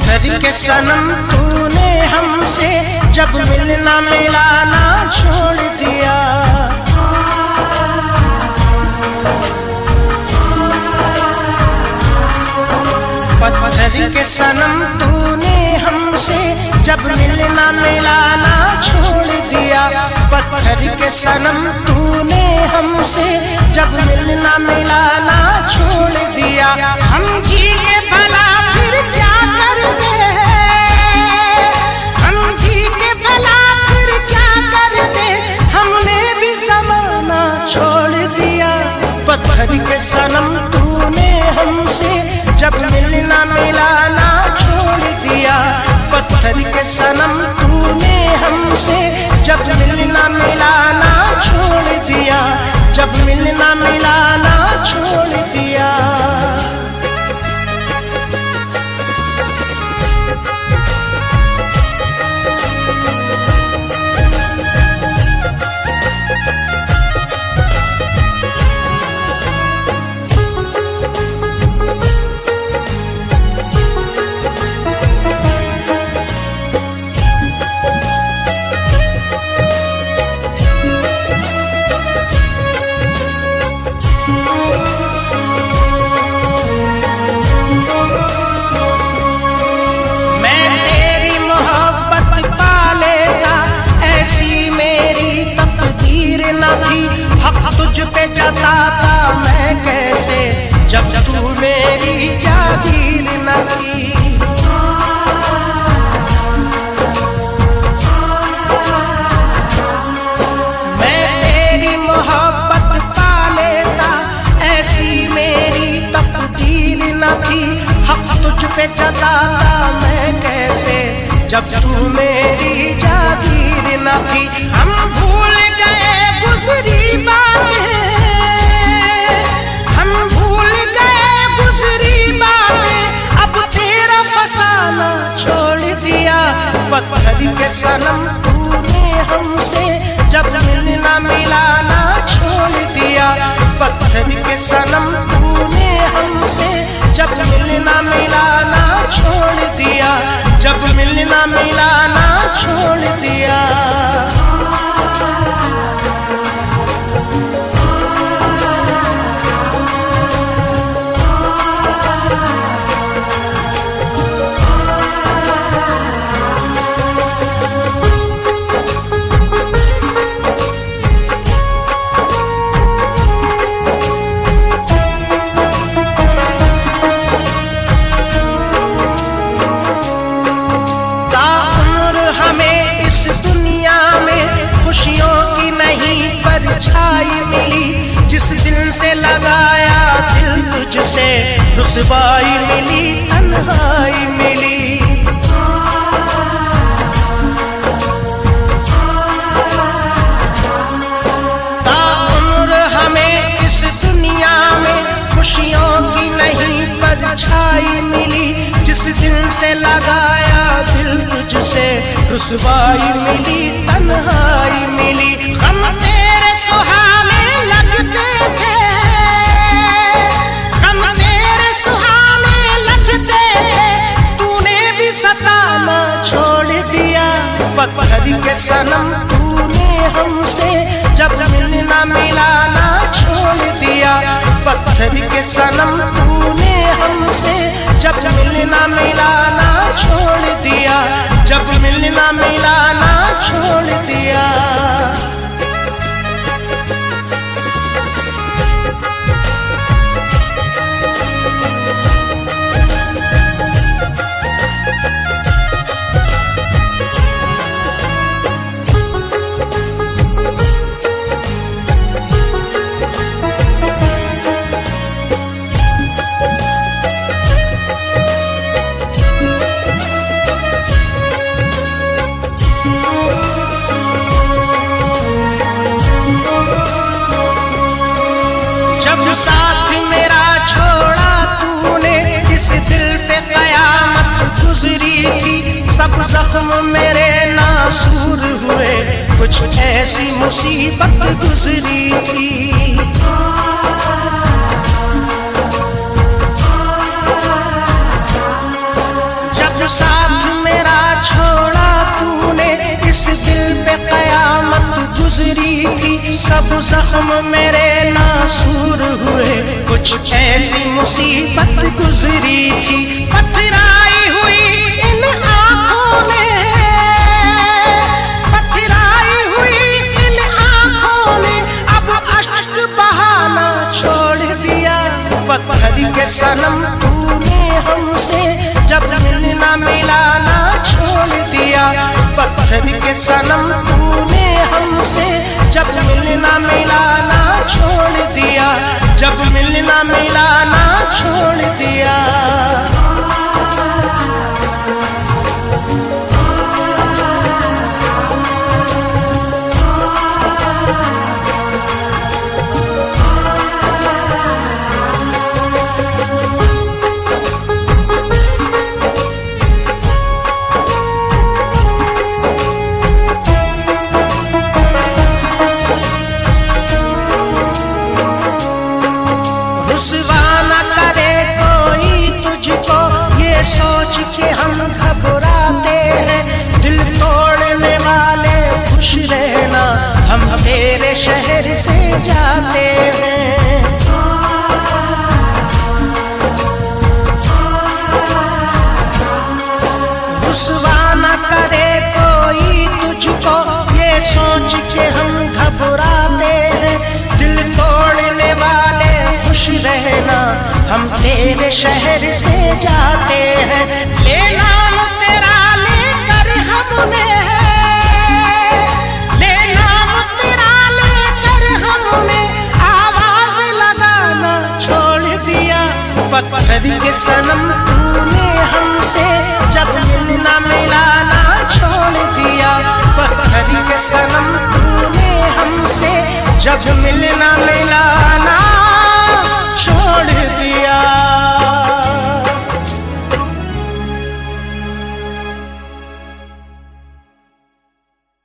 पत्थर के सनम तूने हमसे जब मिलना मिलाना छोड़ दिया। पत्थर के सनम तूने हमसे जब मिलना मिलाना छोड़ दिया। पत्थर के सनम तूने हमसे जब मिलना मिलाना छोड़ दिया। हम जी के भला फिर क्या करते, हम जी के भला फिर क्या करते, हमने भी ज़माना छोड़ दिया। पत्थर के सनम तूने हमसे जब मिलना मिलाना छोड़ दिया। पत्थर के सनम तूने हमसे जब मिलना मिलाना छोड़ दिया। जब मिलना मिलाना छोड़ दिया। तुझ पे जताता मैं कैसे जब तू मेरी जागीर न थी। मैं तेरी मोहब्बत पा लेता, ऐसी मेरी तकदीर न थी। हक तुझ पे जताता मैं कैसे जब तू मेरी जागीर न थी। हम भूल गए गुज़री बातें, हम भूल गए गुज़री बातें, अब तेरा फसाना छोड़ दिया। पत्थर के सनम तूने हमसे जब मिलना मिलाना छोड़ दिया। पत्थर के सनम तूने हमसे जब मिलना मिलाना छोड़ दिया। जब मिलना मिलाना छोड़ दिया। खुशियों की नहीं परछाई मिली, जिस दिल से लगाया दिल तुझसे रुसवाई मिली, तन्हाई मिली। ताउम्र हमें इस दुनिया में खुशियों की नहीं परछाई मिली, जिस दिल से लगाया दिल तुझसे रुसवाई मिली, तन्हाई मिली। हम तेरे सुहाने लगते थे, हम तेरे सुहाने लगते थे, तूने भी सताना छोड़ दिया। पत्थर के सनम तूने हमसे जब मिलना मिलाना छोड़ दिया। पत्थर के सनम तूने हमसे जब मिलना मिलाना छोड़ दिया। जब मिलना मिलाना छोड़ दिया। साथ मेरा छोड़ा तूने, इस दिल पे कयामत गुजरी थी। सब जख्म मेरे नासूर हुए, कुछ ऐसी मुसीबत गुजरी थी। जब जब साथ मेरा छोड़ा तूने, इस दिल पे कयामत गुजरी थी। सब जख्म मेरे नासूर हुए, कुछ ऐसी मुसीबत गुजरी थी। पथराई हुई इन आँखों ने, पथराई हुई इन आँखों ने, अब अश्क बहाना छोड़ दिया। पत्थर के सनम तूने हमसे जब मिलना मिलाना छोड़ दिया। पत्थर के सनम तूने हमसे जब मिलना मिलाना छोड़ दिया। जब मिलना मिलाना छोड़ दिया। रुसवा न करे कोई तुझको, ये सोच के हम घबराते हैं। दिल तोड़ने वाले खुश रहना, हम तेरे शहर से जाते हैं। रुसवा न करे कोई तुझको, ये सोच के हम घबराते हैं। दिल तोड़ने वाले खुश रहना, हम तेरे शहर से जाते हैं। ले नाम तेरा लेकर हमने, ले नाम तेरा लेकर हमने आवाज लगाना छोड़ दिया। पत्थर के सनम तूने हमसे जब मिलना मिलाना छोड़ दिया। पत्थर के सनम तूने हमसे जब मिलना मिलाना